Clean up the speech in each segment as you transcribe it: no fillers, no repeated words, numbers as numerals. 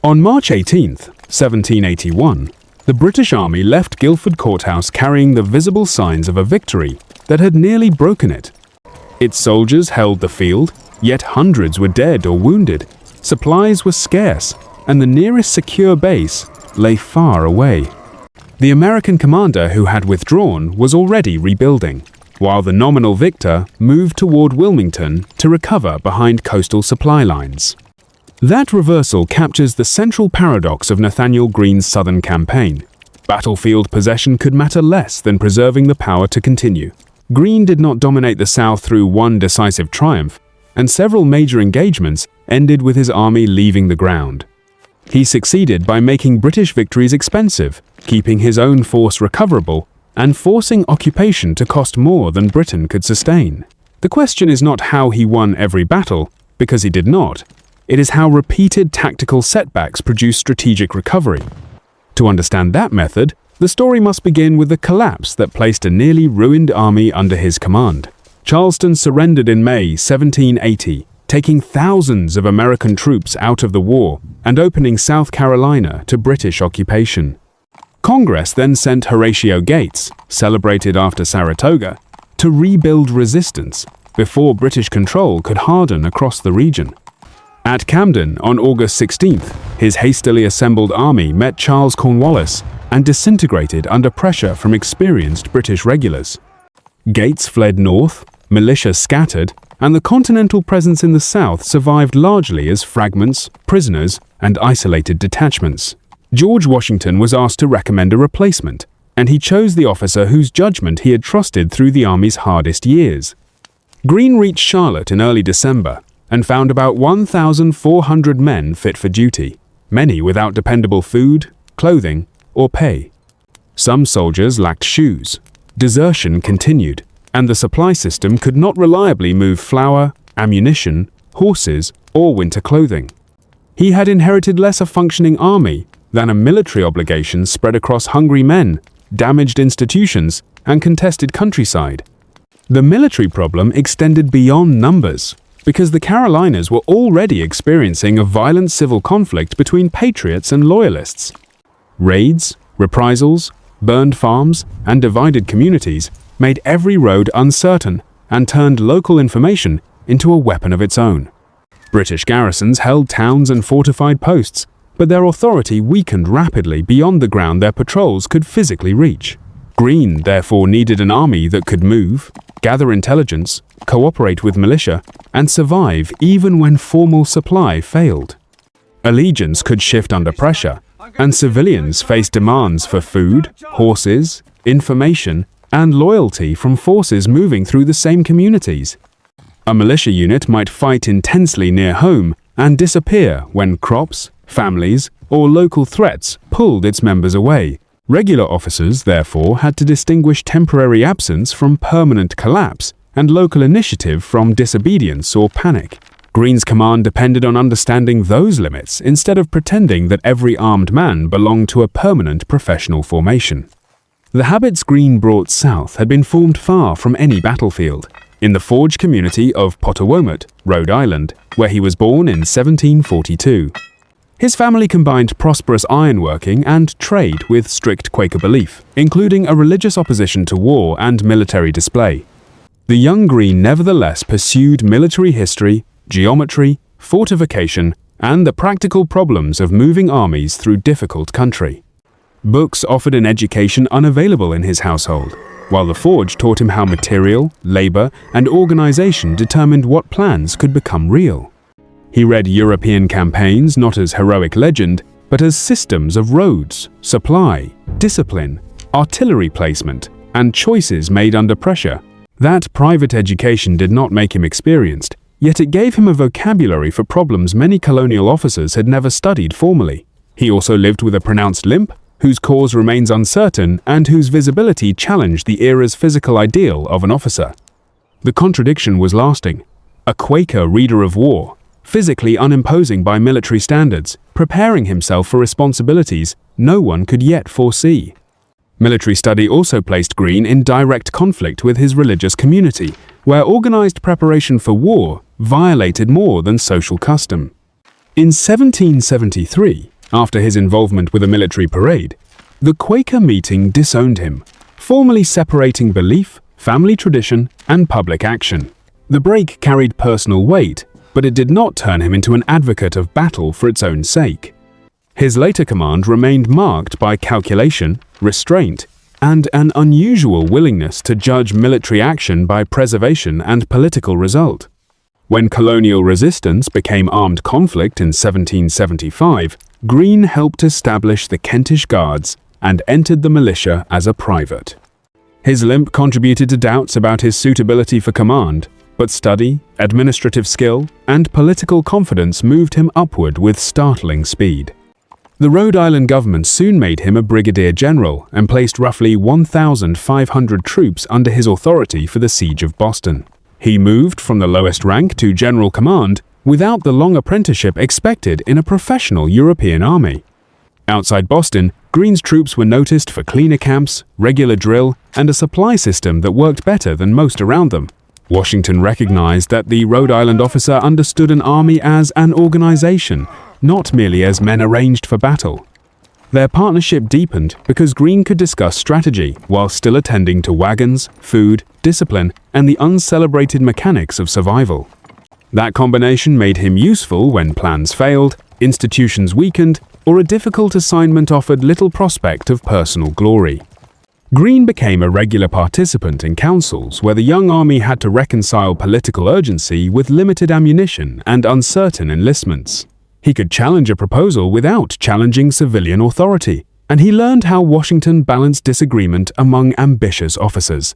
On March 18, 1781, the British Army left Guilford Courthouse carrying the visible signs of a victory that had nearly broken it. Its soldiers held the field, yet hundreds were dead or wounded. Supplies were scarce, and the nearest secure base lay far away. The American commander who had withdrawn was already rebuilding, while the nominal victor moved toward Wilmington to recover behind coastal supply lines. That reversal captures the central paradox of Nathanael Greene's Southern campaign. Battlefield possession could matter less than preserving the power to continue. Greene did not dominate the South through one decisive triumph, and several major engagements ended with his army leaving the ground. He succeeded by making British victories expensive, keeping his own force recoverable, and forcing occupation to cost more than Britain could sustain. The question is not how he won every battle, because he did not. It is how repeated tactical setbacks produce strategic recovery. To understand that method, the story must begin with the collapse that placed a nearly ruined army under his command. Charleston surrendered in May 1780, taking thousands of American troops out of the war and opening South Carolina to British occupation. Congress then sent Horatio Gates, celebrated after Saratoga, to rebuild resistance before British control could harden across the region. At Camden on August 16th, his hastily assembled army met Charles Cornwallis and disintegrated under pressure from experienced British regulars. Gates fled north, militia scattered, and the Continental presence in the South survived largely as fragments, prisoners, and isolated detachments. George Washington was asked to recommend a replacement, and he chose the officer whose judgment he had trusted through the Army's hardest years. Greene reached Charlotte in early December and found about 1,400 men fit for duty, many without dependable food, clothing, or pay. Some soldiers lacked shoes. Desertion continued, and the supply system could not reliably move flour, ammunition, horses, or winter clothing. He had inherited less a functioning army than a military obligation spread across hungry men, damaged institutions, and contested countryside. The military problem extended beyond numbers, because the Carolinas were already experiencing a violent civil conflict between patriots and loyalists. Raids, reprisals, burned farms, and divided communities made every road uncertain and turned local information into a weapon of its own. British garrisons held towns and fortified posts, but their authority weakened rapidly beyond the ground their patrols could physically reach. Greene therefore needed an army that could move, gather intelligence, cooperate with militia, and survive even when formal supply failed. Allegiance could shift under pressure, and civilians faced demands for food, horses, information, and loyalty from forces moving through the same communities. A militia unit might fight intensely near home and disappear when crops, families, or local threats pulled its members away. Regular officers, therefore, had to distinguish temporary absence from permanent collapse and local initiative from disobedience or panic. Greene's command depended on understanding those limits instead of pretending that every armed man belonged to a permanent professional formation. The habits Greene brought south had been formed far from any battlefield, in the forge community of Potawatomi, Rhode Island, where he was born in 1742. His family combined prosperous ironworking and trade with strict Quaker belief, including a religious opposition to war and military display. The young Greene nevertheless pursued military history, geometry, fortification, and the practical problems of moving armies through difficult country. Books offered an education unavailable in his household, while the forge taught him how material, labor, and organization determined what plans could become real. He read European campaigns not as heroic legend, but as systems of roads, supply, discipline, artillery placement, and choices made under pressure. That private education did not make him experienced, yet it gave him a vocabulary for problems many colonial officers had never studied formally. He also lived with a pronounced limp, whose cause remains uncertain and whose visibility challenged the era's physical ideal of an officer. The contradiction was lasting. A Quaker reader of war, physically unimposing by military standards, preparing himself for responsibilities no one could yet foresee. Military study also placed Greene in direct conflict with his religious community, where organized preparation for war violated more than social custom. In 1773, After his involvement with a military parade, the Quaker meeting disowned him, formally separating belief, family tradition, and public action. The break carried personal weight, but it did not turn him into an advocate of battle for its own sake. His later command remained marked by calculation, restraint, and an unusual willingness to judge military action by preservation and political result. When colonial resistance became armed conflict in 1775, Greene helped establish the Kentish Guards and entered the militia as a private. His limp contributed to doubts about his suitability for command, but study, administrative skill, and political confidence moved him upward with startling speed. The Rhode Island government soon made him a brigadier general and placed roughly 1,500 troops under his authority for the siege of Boston. He moved from the lowest rank to general command without the long apprenticeship expected in a professional European army. Outside Boston, Greene's troops were noticed for cleaner camps, regular drill, and a supply system that worked better than most around them. Washington recognized that the Rhode Island officer understood an army as an organization, not merely as men arranged for battle. Their partnership deepened because Greene could discuss strategy while still attending to wagons, food, discipline, and the uncelebrated mechanics of survival. That combination made him useful when plans failed, institutions weakened, or a difficult assignment offered little prospect of personal glory. Greene became a regular participant in councils where the young army had to reconcile political urgency with limited ammunition and uncertain enlistments. He could challenge a proposal without challenging civilian authority, and he learned how Washington balanced disagreement among ambitious officers.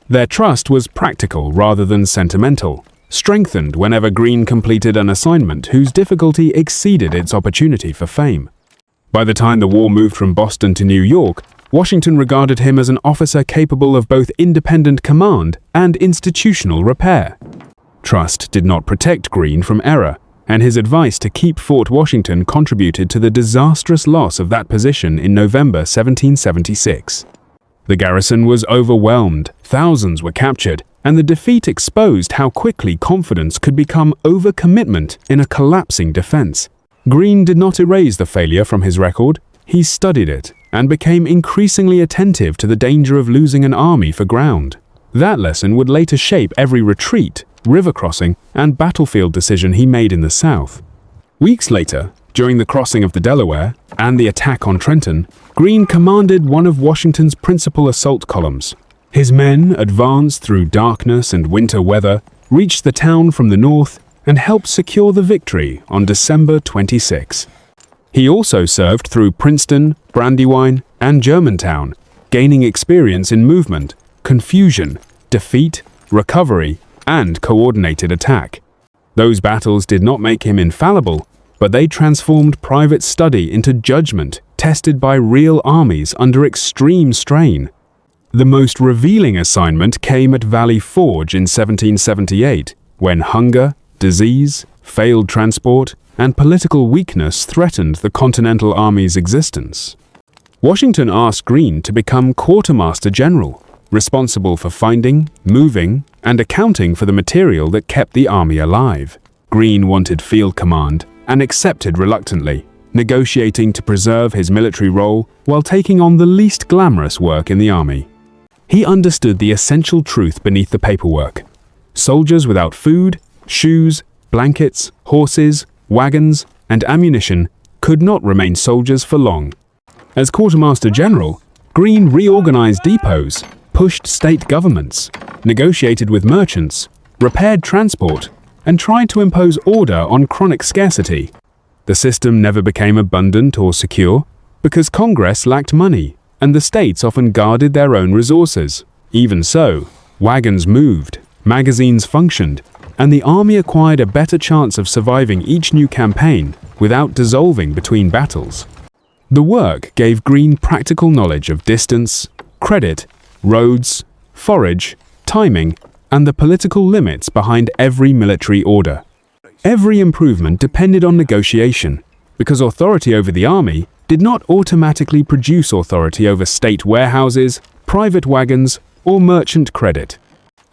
Their trust was practical rather than sentimental, strengthened whenever Greene completed an assignment whose difficulty exceeded its opportunity for fame. By the time the war moved from Boston to New York, Washington regarded him as an officer capable of both independent command and institutional repair. Trust did not protect Greene from error, and his advice to keep Fort Washington contributed to the disastrous loss of that position in November 1776. The garrison was overwhelmed, thousands were captured, and the defeat exposed how quickly confidence could become overcommitment in a collapsing defense. Greene did not erase the failure from his record, he studied it and became increasingly attentive to the danger of losing an army for ground. That lesson would later shape every retreat, river crossing, and battlefield decision he made in the South. Weeks later, during the crossing of the Delaware and the attack on Trenton, Greene commanded one of Washington's principal assault columns. His men advanced through darkness and winter weather, reached the town from the north, and helped secure the victory on December 26. He also served through Princeton, Brandywine, and Germantown, gaining experience in movement, confusion, defeat, recovery, and coordinated attack. Those battles did not make him infallible, but they transformed private study into judgment tested by real armies under extreme strain. The most revealing assignment came at Valley Forge in 1778, when hunger, disease, failed transport, and political weakness threatened the Continental Army's existence. Washington asked Greene to become quartermaster general, responsible for finding, moving, and accounting for the material that kept the army alive. Greene wanted field command and accepted reluctantly, negotiating to preserve his military role while taking on the least glamorous work in the army. He understood the essential truth beneath the paperwork. Soldiers without food, shoes, blankets, horses, wagons, and ammunition could not remain soldiers for long. As quartermaster general, Greene reorganized depots, pushed state governments, negotiated with merchants, repaired transport, and tried to impose order on chronic scarcity. The system never became abundant or secure because Congress lacked money and the states often guarded their own resources. Even so, wagons moved, magazines functioned, and the army acquired a better chance of surviving each new campaign without dissolving between battles. The work gave Greene practical knowledge of distance, credit, roads, forage, timing, and the political limits behind every military order. Every improvement depended on negotiation, because authority over the army did not automatically produce authority over state warehouses, private wagons, or merchant credit.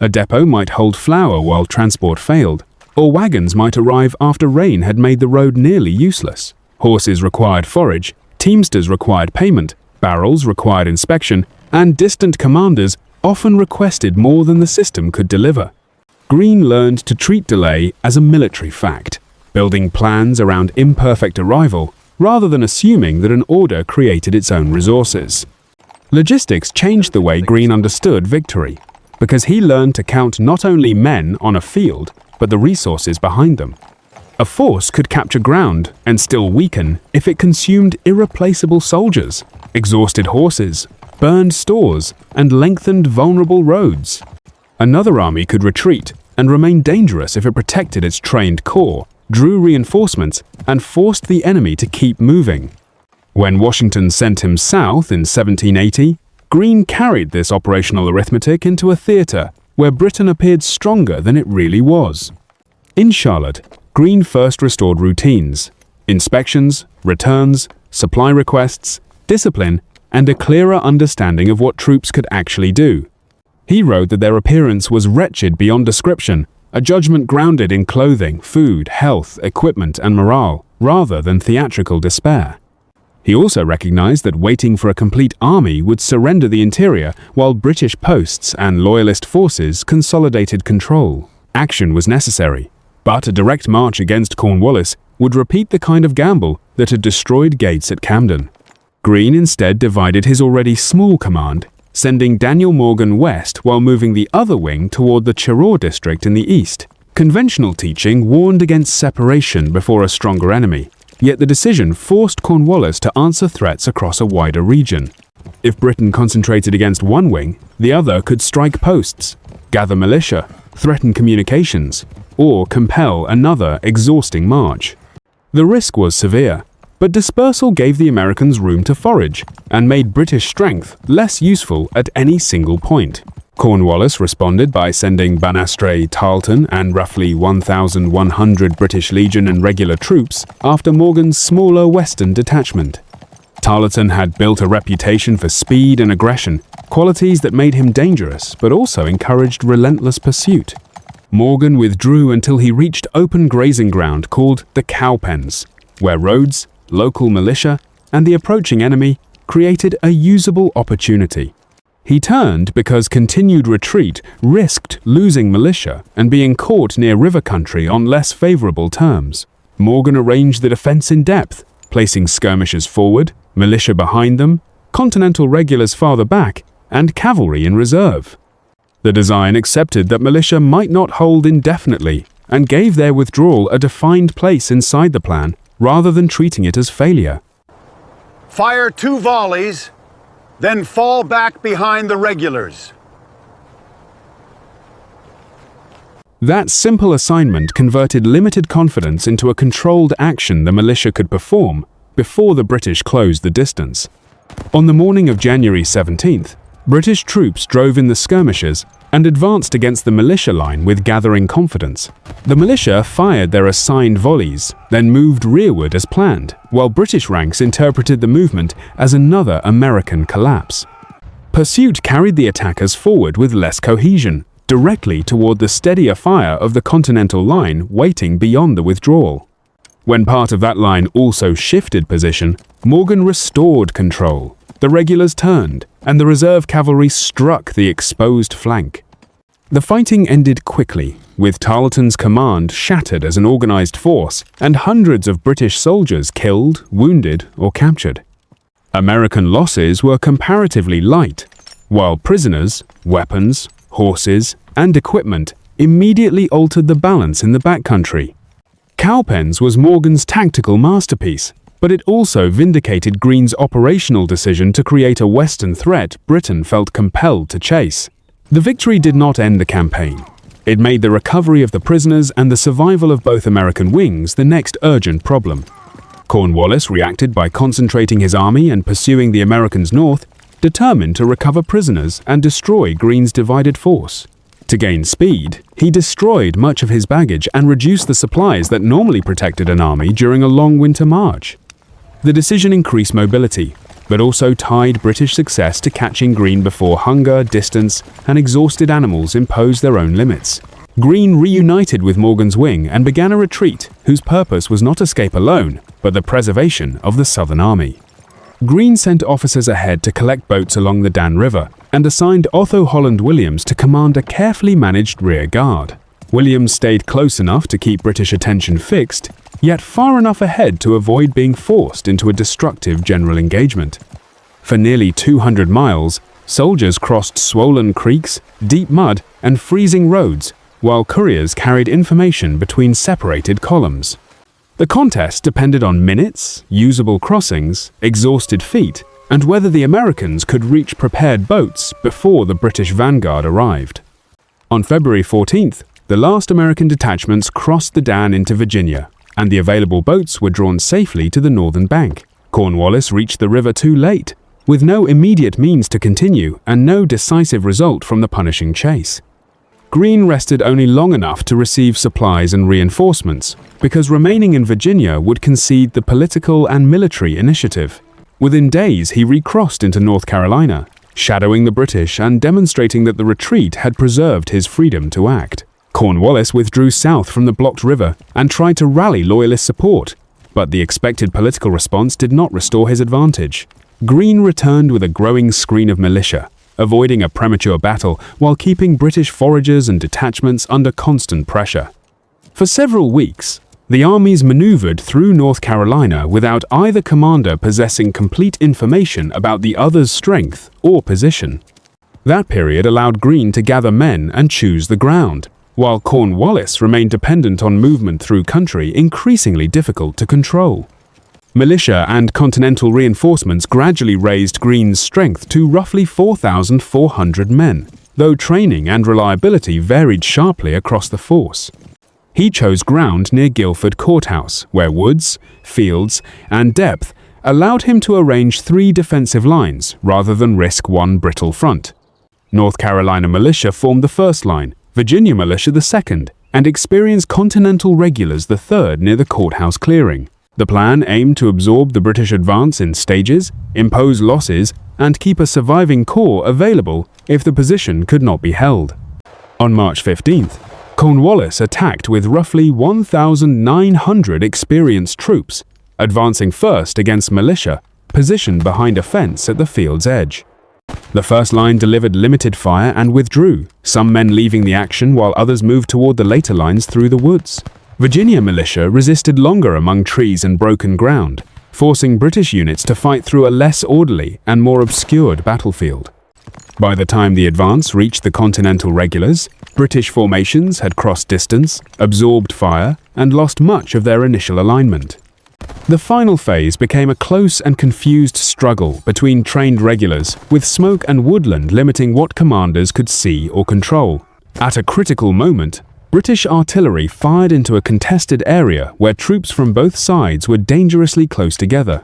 A depot might hold flour while transport failed, or wagons might arrive after rain had made the road nearly useless. Horses required forage, teamsters required payment, barrels required inspection, and distant commanders often requested more than the system could deliver. Greene learned to treat delay as a military fact, building plans around imperfect arrival rather than assuming that an order created its own resources. Logistics changed the way Greene understood victory, because he learned to count not only men on a field, but the resources behind them. A force could capture ground and still weaken if it consumed irreplaceable soldiers, exhausted horses, burned stores, and lengthened vulnerable roads. Another army could retreat and remain dangerous if it protected its trained corps, drew reinforcements, and forced the enemy to keep moving. When Washington sent him south in 1780, Greene carried this operational arithmetic into a theater where Britain appeared stronger than it really was. In Charlotte, Greene first restored routines, inspections, returns, supply requests, discipline, and a clearer understanding of what troops could actually do. He wrote that their appearance was wretched beyond description, a judgment grounded in clothing, food, health, equipment, and morale, rather than theatrical despair. He also recognized that waiting for a complete army would surrender the interior while British posts and loyalist forces consolidated control. Action was necessary, but a direct march against Cornwallis would repeat the kind of gamble that had destroyed Gates at Camden. Greene instead divided his already small command, sending Daniel Morgan west while moving the other wing toward the Cheraw district in the east. Conventional teaching warned against separation before a stronger enemy, yet the decision forced Cornwallis to answer threats across a wider region. If Britain concentrated against one wing, the other could strike posts, gather militia, threaten communications, or compel another exhausting march. The risk was severe, but dispersal gave the Americans room to forage and made British strength less useful at any single point. Cornwallis responded by sending Banastre, Tarleton, and roughly 1,100 British Legion and regular troops after Morgan's smaller western detachment. Tarleton had built a reputation for speed and aggression, qualities that made him dangerous but also encouraged relentless pursuit. Morgan withdrew until he reached open grazing ground called the Cowpens, where roads, local militia, and the approaching enemy created a usable opportunity. He turned because continued retreat risked losing militia and being caught near river country on less favorable terms. Morgan arranged the defense in depth, placing skirmishers forward, militia behind them, Continental regulars farther back, and cavalry in reserve. The design accepted that militia might not hold indefinitely and gave their withdrawal a defined place inside the plan rather than treating it as failure. Fire 2 volleys, then fall back behind the regulars. That simple assignment converted limited confidence into a controlled action the militia could perform before the British closed the distance. On the morning of January 17th, British troops drove in the skirmishers and advanced against the militia line with gathering confidence. The militia fired their assigned volleys, then moved rearward as planned, while British ranks interpreted the movement as another American collapse. Pursuit carried the attackers forward with less cohesion, directly toward the steadier fire of the Continental line waiting beyond the withdrawal. When part of that line also shifted position, Morgan restored control. The regulars turned, and the reserve cavalry struck the exposed flank. The fighting ended quickly, with Tarleton's command shattered as an organized force and hundreds of British soldiers killed, wounded, or captured. American losses were comparatively light, while prisoners, weapons, horses, and equipment immediately altered the balance in the backcountry. Cowpens was Morgan's tactical masterpiece, but it also vindicated Greene's operational decision to create a Western threat Britain felt compelled to chase. The victory did not end the campaign. It made the recovery of the prisoners and the survival of both American wings the next urgent problem. Cornwallis reacted by concentrating his army and pursuing the Americans north, determined to recover prisoners and destroy Greene's divided force. To gain speed, he destroyed much of his baggage and reduced the supplies that normally protected an army during a long winter march. The decision increased mobility, but also tied British success to catching Greene before hunger, distance, and exhausted animals imposed their own limits. Greene reunited with Morgan's wing and began a retreat whose purpose was not escape alone, but the preservation of the Southern Army. Greene sent officers ahead to collect boats along the Dan River and assigned Otho Holland Williams to command a carefully managed rear guard. Williams stayed close enough to keep British attention fixed, yet far enough ahead to avoid being forced into a destructive general engagement. For nearly 200 miles, soldiers crossed swollen creeks, deep mud, and freezing roads, while couriers carried information between separated columns. The contest depended on minutes, usable crossings, exhausted feet, and whether the Americans could reach prepared boats before the British vanguard arrived. On February 14th, the last American detachments crossed the Dan into Virginia, and the available boats were drawn safely to the northern bank. Cornwallis reached the river too late, with no immediate means to continue and no decisive result from the punishing chase. Greene rested only long enough to receive supplies and reinforcements, because remaining in Virginia would concede the political and military initiative. Within days, he recrossed into North Carolina, shadowing the British and demonstrating that the retreat had preserved his freedom to act. Cornwallis withdrew south from the blocked river and tried to rally Loyalist support, but the expected political response did not restore his advantage. Greene returned with a growing screen of militia, avoiding a premature battle while keeping British foragers and detachments under constant pressure. For several weeks, the armies maneuvered through North Carolina without either commander possessing complete information about the other's strength or position. That period allowed Greene to gather men and choose the ground, while Cornwallis remained dependent on movement through country increasingly difficult to control. Militia and continental reinforcements gradually raised Greene's strength to roughly 4,400 men, though training and reliability varied sharply across the force. He chose ground near Guilford Courthouse, where woods, fields, and depth allowed him to arrange 3 defensive lines rather than risk one brittle front. North Carolina militia formed the first line, Virginia militia the second, and experienced Continental regulars the third near the courthouse clearing. The plan aimed to absorb the British advance in stages, impose losses, and keep a surviving corps available if the position could not be held. On March 15th, Cornwallis attacked with roughly 1,900 experienced troops, advancing first against militia, positioned behind a fence at the field's edge. The first line delivered limited fire and withdrew, some men leaving the action while others moved toward the later lines through the woods. Virginia militia resisted longer among trees and broken ground, forcing British units to fight through a less orderly and more obscured battlefield. By the time the advance reached the Continental regulars, British formations had crossed distance, absorbed fire, and lost much of their initial alignment. The final phase became a close and confused struggle between trained regulars, with smoke and woodland limiting what commanders could see or control. At a critical moment, British artillery fired into a contested area where troops from both sides were dangerously close together.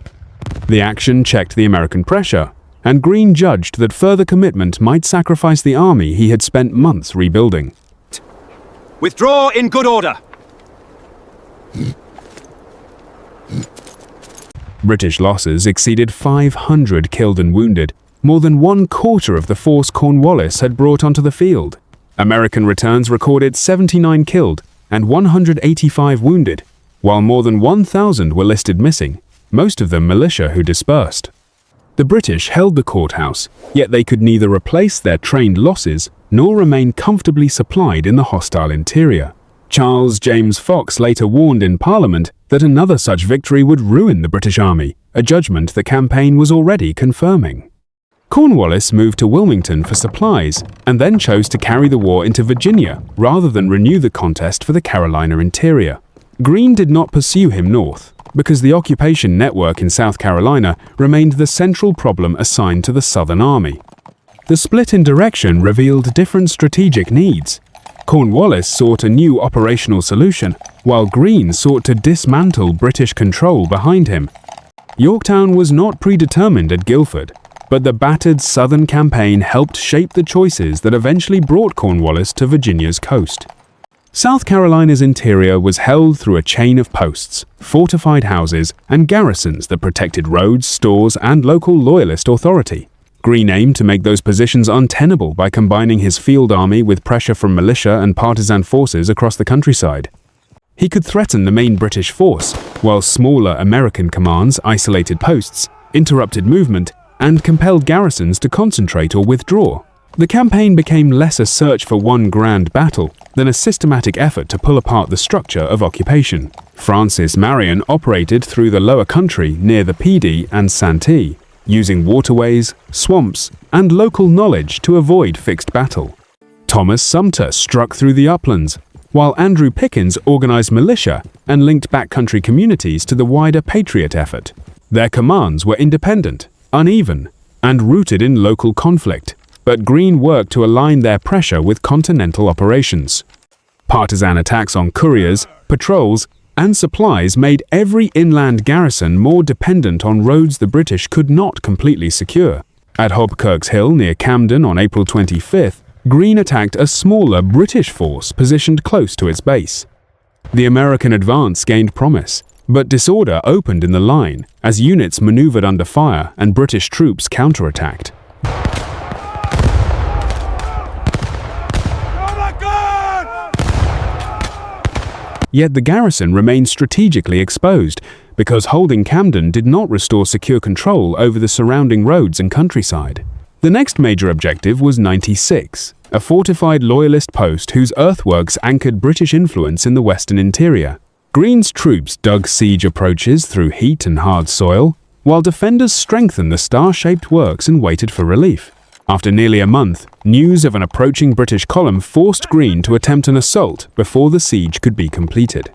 The action checked the American pressure, and Greene judged that further commitment might sacrifice the army he had spent months rebuilding. Withdraw in good order! British losses exceeded 500 killed and wounded, more than 1/4 of the force Cornwallis had brought onto the field. American returns recorded 79 killed and 185 wounded, while more than 1,000 were listed missing, most of them militia who dispersed. The British held the courthouse, yet they could neither replace their trained losses nor remain comfortably supplied in the hostile interior. Charles James Fox later warned in Parliament that another such victory would ruin the British Army, a judgment the campaign was already confirming. Cornwallis moved to Wilmington for supplies and then chose to carry the war into Virginia rather than renew the contest for the Carolina interior. Greene did not pursue him north, because the occupation network in South Carolina remained the central problem assigned to the Southern Army. The split in direction revealed different strategic needs. Cornwallis sought a new operational solution, while Greene sought to dismantle British control behind him. Yorktown was not predetermined at Guilford, but the battered Southern campaign helped shape the choices that eventually brought Cornwallis to Virginia's coast. South Carolina's interior was held through a chain of posts, fortified houses, and garrisons that protected roads, stores, and local Loyalist authority. Greene aimed to make those positions untenable by combining his field army with pressure from militia and partisan forces across the countryside. He could threaten the main British force, while smaller American commands isolated posts, interrupted movement, and compelled garrisons to concentrate or withdraw. The campaign became less a search for one grand battle than a systematic effort to pull apart the structure of occupation. Francis Marion operated through the lower country near the Pedee and Santee, using waterways, swamps, and local knowledge to avoid fixed battle. Thomas Sumter struck through the uplands, while Andrew Pickens organized militia and linked backcountry communities to the wider Patriot effort. Their commands were independent, uneven, and rooted in local conflict, but Greene worked to align their pressure with continental operations. Partisan attacks on couriers, patrols, and supplies made every inland garrison more dependent on roads the British could not completely secure. At Hobkirk's Hill near Camden on April 25th, Greene attacked a smaller British force positioned close to its base. The American advance gained promise, but disorder opened in the line as units maneuvered under fire and British troops counterattacked. Yet the garrison remained strategically exposed because holding Camden did not restore secure control over the surrounding roads and countryside. The next major objective was 96, a fortified loyalist post whose earthworks anchored British influence in the western interior. Greene's troops dug siege approaches through heat and hard soil, while defenders strengthened the star-shaped works and waited for relief. After nearly a month, news of an approaching British column forced Greene to attempt an assault before the siege could be completed.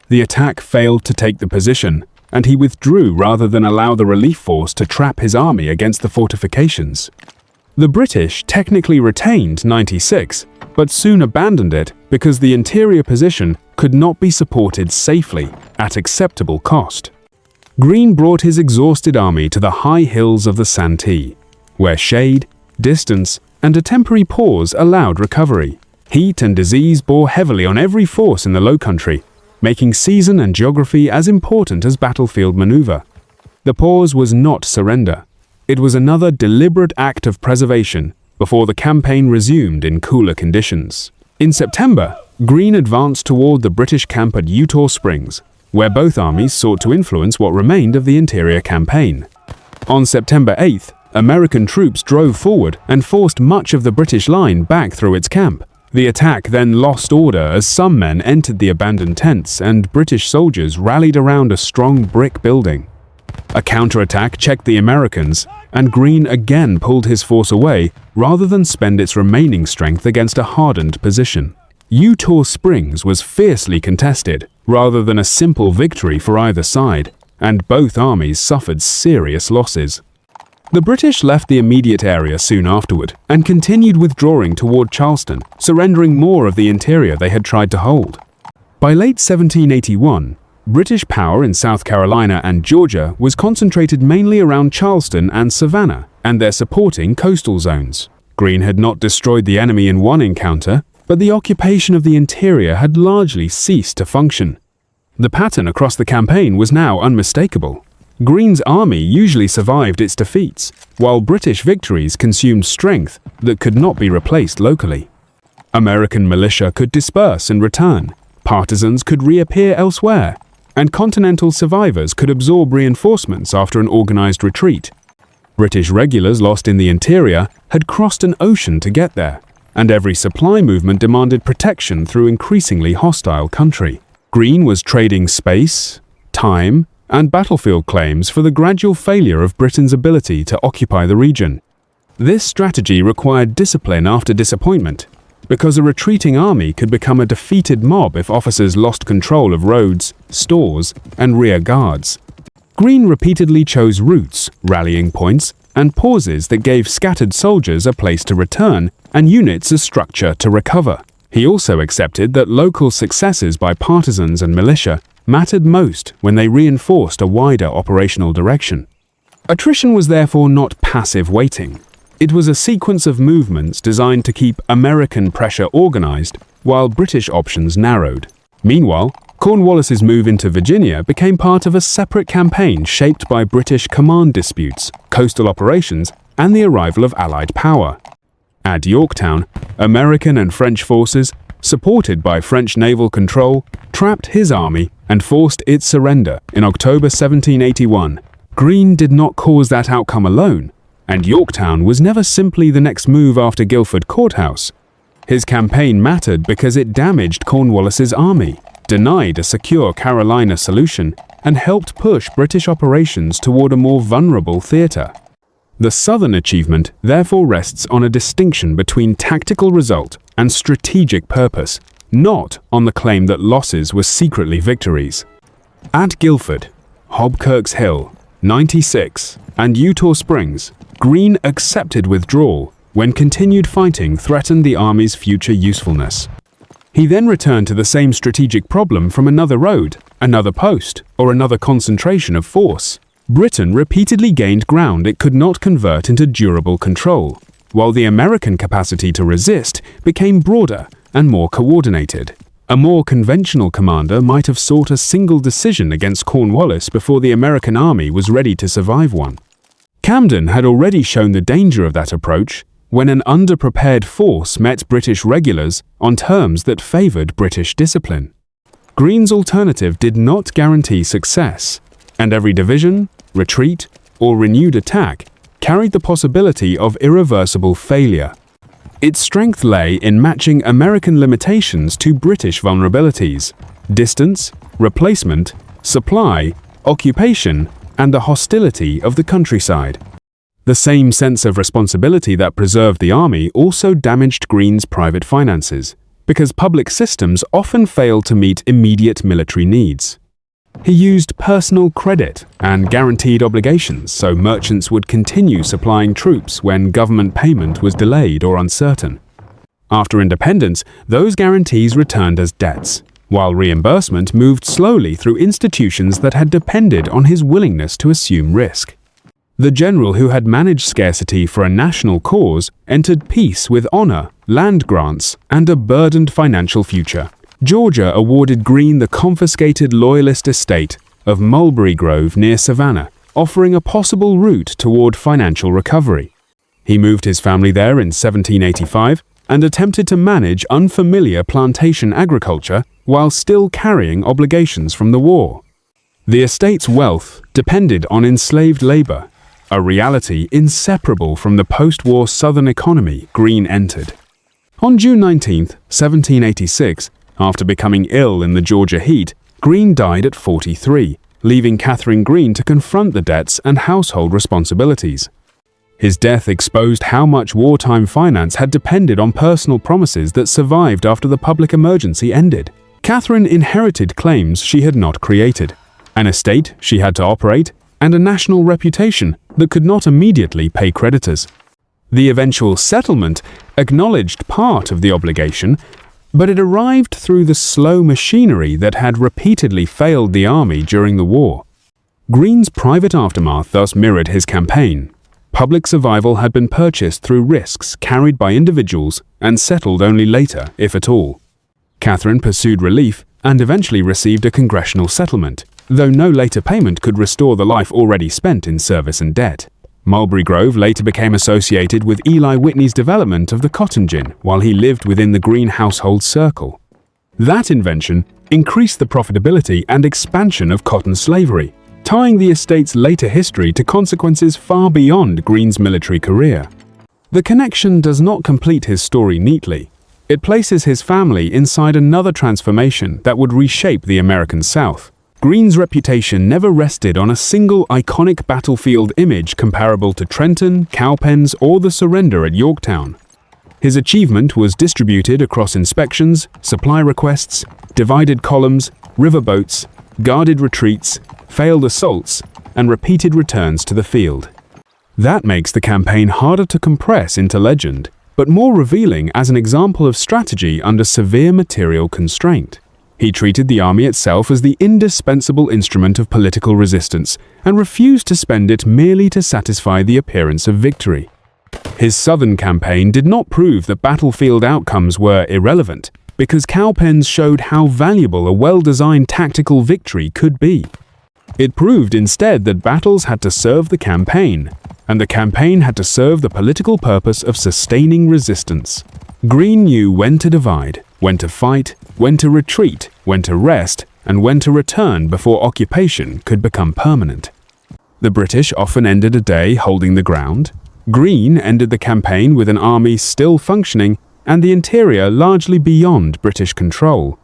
The attack failed to take the position, and he withdrew rather than allow the relief force to trap his army against the fortifications. The British technically retained 96, but soon abandoned it because the interior position could not be supported safely at acceptable cost. Greene brought his exhausted army to the high hills of the Santee, where shade, distance, and a temporary pause allowed recovery. Heat and disease bore heavily on every force in the Low Country, making season and geography as important as battlefield maneuver. The pause was not surrender. It was another deliberate act of preservation before the campaign resumed in cooler conditions. In September, Greene advanced toward the British camp at Eutaw Springs, where both armies sought to influence what remained of the interior campaign. On September 8th, American troops drove forward and forced much of the British line back through its camp. The attack then lost order as some men entered the abandoned tents and British soldiers rallied around a strong brick building. A counterattack checked the Americans, and Greene again pulled his force away rather than spend its remaining strength against a hardened position. Eutaw Springs was fiercely contested rather than a simple victory for either side, and both armies suffered serious losses. The British left the immediate area soon afterward and continued withdrawing toward Charleston, surrendering more of the interior they had tried to hold. By late 1781, British power in South Carolina and Georgia was concentrated mainly around Charleston and Savannah and their supporting coastal zones. Greene had not destroyed the enemy in one encounter, but the occupation of the interior had largely ceased to function. The pattern across the campaign was now unmistakable. Greene's army usually survived its defeats, while British victories consumed strength that could not be replaced locally. American militia could disperse and return, partisans could reappear elsewhere, and continental survivors could absorb reinforcements after an organized retreat. British regulars lost in the interior had crossed an ocean to get there, and every supply movement demanded protection through increasingly hostile country. Greene was trading space, time, and battlefield claims for the gradual failure of Britain's ability to occupy the region. This strategy required discipline after disappointment, because a retreating army could become a defeated mob if officers lost control of roads, stores, and rear guards. Greene repeatedly chose routes, rallying points, and pauses that gave scattered soldiers a place to return and units a structure to recover. He also accepted that local successes by partisans and militia mattered most when they reinforced a wider operational direction. Attrition was therefore not passive waiting. It was a sequence of movements designed to keep American pressure organized while British options narrowed. Meanwhile, Cornwallis's move into Virginia became part of a separate campaign shaped by British command disputes, coastal operations, and the arrival of Allied power. At Yorktown, American and French forces supported by French naval control, trapped his army and forced its surrender in October 1781. Greene did not cause that outcome alone, and Yorktown was never simply the next move after Guilford Courthouse. His campaign mattered because it damaged Cornwallis's army, denied a secure Carolina solution, and helped push British operations toward a more vulnerable theatre. The Southern achievement therefore rests on a distinction between tactical result and strategic purpose, not on the claim that losses were secretly victories. At Guilford, Hobkirk's Hill, 96, and Eutaw Springs, Greene accepted withdrawal when continued fighting threatened the army's future usefulness. He then returned to the same strategic problem from another road, another post, or another concentration of force. Britain repeatedly gained ground it could not convert into durable control, while the American capacity to resist became broader and more coordinated. A more conventional commander might have sought a single decision against Cornwallis before the American army was ready to survive one. Camden had already shown the danger of that approach when an underprepared force met British regulars on terms that favored British discipline. Greene's alternative did not guarantee success, and every division, retreat, or renewed attack carried the possibility of irreversible failure. Its strength lay in matching American limitations to British vulnerabilities: distance, replacement, supply, occupation, and the hostility of the countryside. The same sense of responsibility that preserved the army also damaged Greene's private finances, because public systems often failed to meet immediate military needs. He used personal credit and guaranteed obligations so merchants would continue supplying troops when government payment was delayed or uncertain. After independence, those guarantees returned as debts, while reimbursement moved slowly through institutions that had depended on his willingness to assume risk. The general who had managed scarcity for a national cause entered peace with honor, land grants, and a burdened financial future. Georgia awarded Greene the confiscated Loyalist estate of Mulberry Grove near Savannah, offering a possible route toward financial recovery. He moved his family there in 1785 and attempted to manage unfamiliar plantation agriculture while still carrying obligations from the war. The estate's wealth depended on enslaved labor, a reality inseparable from the post-war Southern economy Greene entered. On June 19, 1786, after becoming ill in the Georgia heat, Greene died at 43, leaving Catherine Greene to confront the debts and household responsibilities. His death exposed how much wartime finance had depended on personal promises that survived after the public emergency ended. Catherine inherited claims she had not created, an estate she had to operate, and a national reputation that could not immediately pay creditors. The eventual settlement acknowledged part of the obligation, but it arrived through the slow machinery that had repeatedly failed the army during the war. Greene's private aftermath thus mirrored his campaign. Public survival had been purchased through risks carried by individuals and settled only later, if at all. Catherine pursued relief and eventually received a congressional settlement, though no later payment could restore the life already spent in service and debt. Mulberry Grove later became associated with Eli Whitney's development of the cotton gin while he lived within the Greene household circle. That invention increased the profitability and expansion of cotton slavery, tying the estate's later history to consequences far beyond Greene's military career. The connection does not complete his story neatly. It places his family inside another transformation that would reshape the American South. Greene's reputation never rested on a single iconic battlefield image comparable to Trenton, Cowpens, or the surrender at Yorktown. His achievement was distributed across inspections, supply requests, divided columns, riverboats, guarded retreats, failed assaults, and repeated returns to the field. That makes the campaign harder to compress into legend, but more revealing as an example of strategy under severe material constraint. He treated the army itself as the indispensable instrument of political resistance and refused to spend it merely to satisfy the appearance of victory. His southern campaign did not prove that battlefield outcomes were irrelevant, because Cowpens showed how valuable a well-designed tactical victory could be. It proved instead that battles had to serve the campaign, and the campaign had to serve the political purpose of sustaining resistance. Greene knew when to divide, when to fight, when to retreat, when to rest, and when to return before occupation could become permanent. The British often ended a day holding the ground. Greene ended the campaign with an army still functioning and the interior largely beyond British control.